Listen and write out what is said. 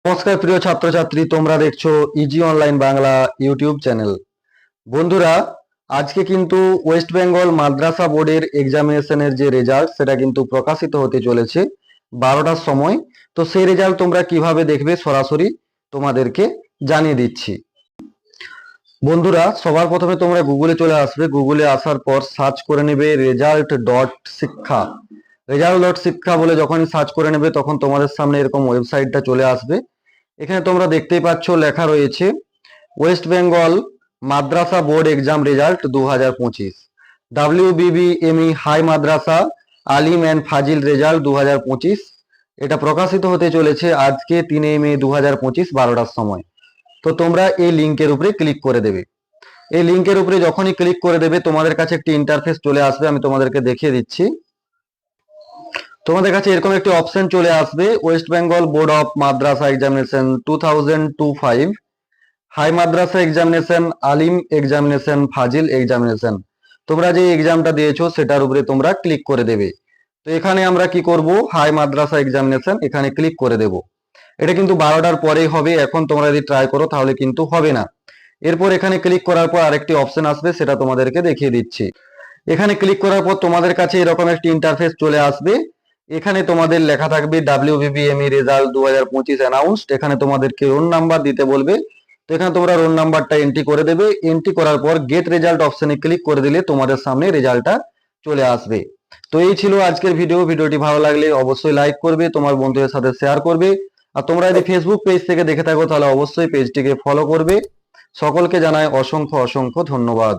নমস্কার প্রিয় ছাত্রছাত্রী, তোমরা দেখছো easy online Bangla YouTube channel. বন্ধুরা, আজকে কিন্তু ওয়েস্ট বেঙ্গল মাদ্রাসা বোর্ডের এক্সামিনেশনের যে রেজাল্ট সেটা কিন্তু প্রকাশিত হতে চলেছে 12টার সময়। তো সেই রেজাল্ট তোমরা কিভাবে দেখবে সরাসরি তোমাদেরকে জানিয়ে দিচ্ছি। বন্ধুরা, সবার প্রথমে তোমরা গুগলে চলে আসবে। গুগলে আসার পর সার্চ করে নেবে রেজাল্ট.শিক্ষা। রেজাল্ট.শিক্ষা বলে যখনই সার্চ করে নেবে তখন তোমাদের সামনে এরকম ওয়েবসাইটটা চলে আসবে। এখানে তোমরা দেখতেই পাচ্ছ লেখা রয়েছে West Bengal Madrasah board exam result 2025, WBBME high Madrasah Alim and Fazil result 2025। এটা প্রকাশিত হতে চলেছে আজকে 3 মে 2025 12টার সময়। তো তোমরা এই লিঙ্কের উপরে ক্লিক করে দেবে। এই লিঙ্কের উপরে যখনই ক্লিক করে দেবে তোমাদের কাছে একটি ইন্টারফেস চলে আসবে। আমি তোমাদেরকে দেখিয়ে দিচ্ছি। তোমাদের কাছে এরকম একটি অপশন চলে আসবে, West Bengal board of Madrasah examination 2025 high Madrasah examination Alim examination Fazil examination. তোমরা যে এক্সামটা দিয়েছো সেটার উপরে তোমরা ক্লিক করে দেবে। তো এখানে আমরা কি করব, হাই মাদ্রাসা এক্সামিনেশন এখানে ক্লিক করে দেব। এটা কিন্তু 12টার পরেই হবে। এখন তোমরা যদি ট্রাই করো তাহলে কিন্তু হবে না। এরপর এখানে ক্লিক করার পর আরেকটি অপশন আসবে, সেটা তোমাদেরকে দেখিয়ে দিচ্ছি। এখানে ক্লিক করার পর তোমাদের কাছে এরকম একটি ইন্টারফেস চলে আসবে। এখানে তোমাদের লেখা থাকবে WBBME রেজাল্ট 2025 অ্যানাউন্সড। এখানে তোমাদেরকে রোল নাম্বার দিতে বলবে। তো এখানে তোমরা রোল নাম্বারটা এন্ট্রি করে দেবে। এন্ট্রি করার পর গেট রেজাল্ট অপশনে ক্লিক করে দিলে তোমাদের সামনে রেজাল্টটা চলে আসবে। তো এই ছিল আজকের ভিডিও। ভিডিওটি ভালো লাগলে অবশ্যই লাইক করবে, তোমার বন্ধুদের সাথে শেয়ার করবে। আর তোমরা যদি ফেসবুক পেজ থেকে দেখে থাকো তাহলে অবশ্যই পেজটিকে ফলো করবে। সকলকে জানাই অসংখ্য অসংখ্য ধন্যবাদ।